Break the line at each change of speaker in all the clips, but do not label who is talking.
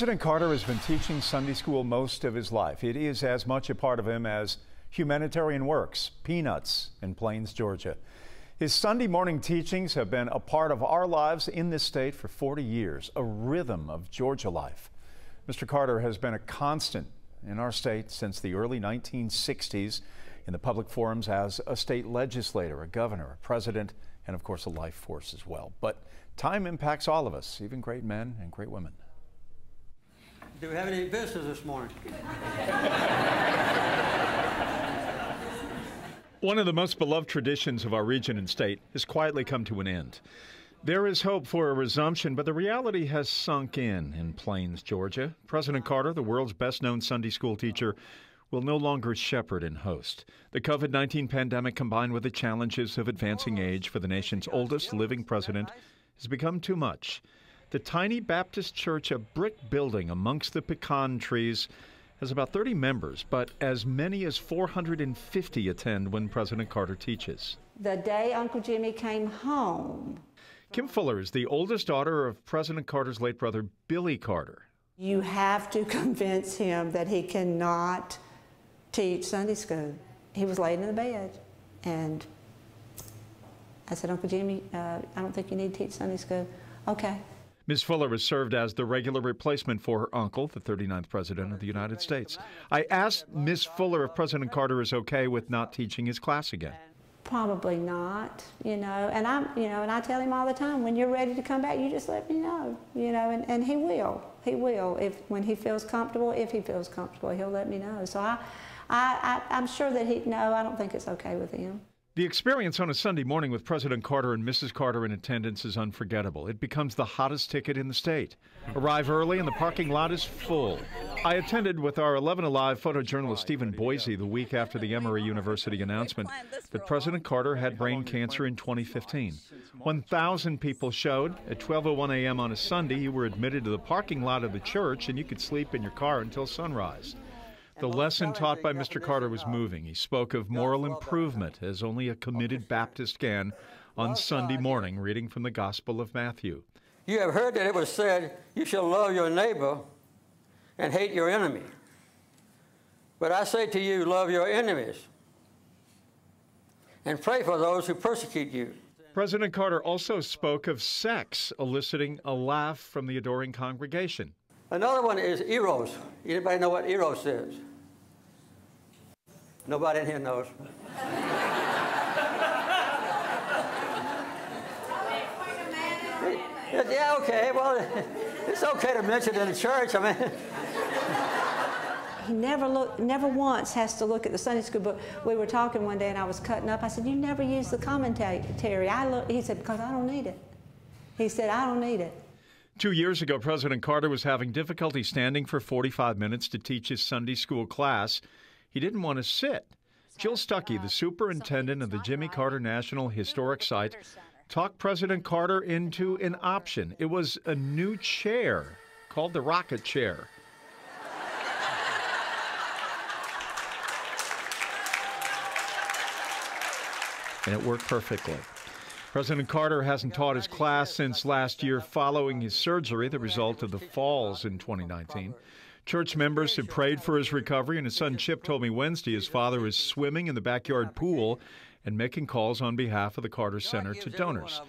President Carter has been teaching Sunday school most of his life. It is as much a part of him as humanitarian works, Peanuts in Plains, Georgia. His Sunday morning teachings have been a part of our lives in this state for 40 years, a rhythm of Georgia life. Mr. Carter has been a constant in our state since the early 1960s in the public forums as a state legislator, a governor, a president, and of course a life force as well. But time impacts all of us, even great men and great women.
Do we have any visitors this morning?
One of the most beloved traditions of our region and state has quietly come to an end. There is hope for a resumption, but the reality has sunk in Plains, Georgia. President Carter, the world's best-known Sunday school teacher, will no longer shepherd and host. The COVID-19 pandemic, combined with the challenges of advancing age for the nation's oldest living president, has become too much. The tiny Baptist church, a brick building amongst the pecan trees, has about 30 members, but as many as 450 attend when President Carter teaches.
The day Uncle Jimmy came home.
Kim Fuller is the oldest daughter of President Carter's late brother, Billy Carter.
You have to convince him that he cannot teach Sunday school. He was laying in the bed, and I said, Uncle Jimmy, I don't think you need to teach Sunday school. Okay.
Ms. Fuller has served as the regular replacement for her uncle, the 39th President of the United States. I asked Ms. Fuller if President Carter is okay with not teaching his class again.
Probably not, and I tell him all the time, when you're ready to come back, you just let me know, and he will. He will. When he feels comfortable, if he feels comfortable, he'll let me know. So I'm sure that I don't think it's okay with him.
The experience on a Sunday morning with President Carter and Mrs. Carter in attendance is unforgettable. It becomes the hottest ticket in the state. Arrive early and the parking lot is full. I attended with our 11 Alive photojournalist Stephen Boise the week after the Emory University announcement that President Carter had brain cancer in 2015. 1,000 people showed. At 12:01 a.m. on a Sunday, you were admitted to the parking lot of the church and you could sleep in your car until sunrise. The lesson taught by Mr. Carter was moving. He spoke of moral improvement as only a committed Baptist can on Sunday morning, reading from the Gospel of Matthew.
You have heard that it was said, you shall love your neighbor and hate your enemy. But I say to you, love your enemies and pray for those who persecute you.
President Carter also spoke of sex, eliciting a laugh from the adoring congregation.
Another one is eros. Anybody know what eros is? Nobody in here knows. Yeah, okay. Well, it's okay to mention it in the church. I mean,
he never once has to look at the Sunday school book. We were talking one day, and I was cutting up. I said, "You never use the commentary." He said, "Because I don't need it." He said, "I don't need it."
2 years ago, President Carter was having difficulty standing for 45 minutes to teach his Sunday school class. He didn't want to sit. Jill Stuckey, the superintendent of the Jimmy Carter National Historic Site, talked President Carter into an option. It was a new chair called the rocket chair. And it worked perfectly. President Carter hasn't taught his class since last year following his surgery, the result of the falls in 2019. Church members have prayed for his recovery, and his son Chip told me Wednesday his father is swimming in the backyard pool and making calls on behalf of the Carter Center to donors.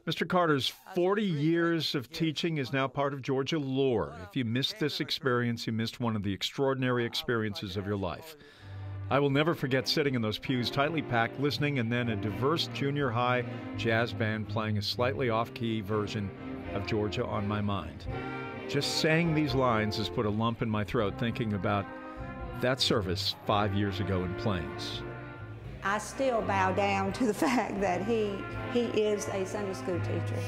Mr. Carter's 40 years of teaching is now part of Georgia lore. If you missed this experience, you missed one of the extraordinary experiences of your life. I will never forget sitting in those pews tightly packed, listening, and then a diverse junior high jazz band playing a slightly off-key version of Georgia on My Mind. Just saying these lines has put a lump in my throat thinking about that service 5 years ago in Plains.
I still bow down to the fact that he is a Sunday school teacher.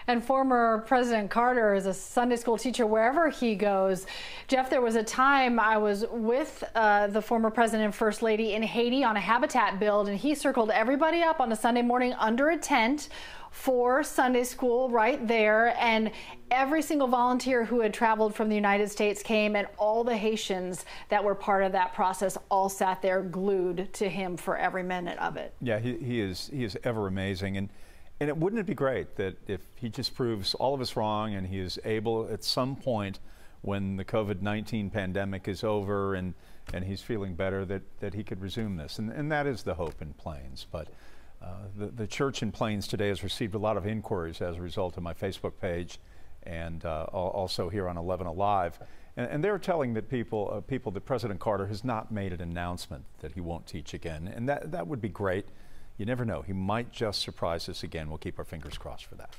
And former President Carter is a Sunday school teacher wherever he goes. Jeff, there was a time I was with the former president and first lady in Haiti on a habitat build, and he circled everybody up on a Sunday morning under a tent for Sunday school right there, and every single volunteer who had traveled from the United States came, and all the Haitians that were part of that process all sat there glued to him for every minute of it.
Yeah, he is ever amazing, and wouldn't it be great that if he just proves all of us wrong and he is able at some point when the COVID-19 pandemic is over and he's feeling better that he could resume this, and that is the hope in Plains. But the church in Plains today has received a lot of inquiries as a result of my Facebook page and also here on 11 Alive. And they're telling that people that President Carter has not made an announcement that he won't teach again. And that would be great. You never know. He might just surprise us again. We'll keep our fingers crossed for that.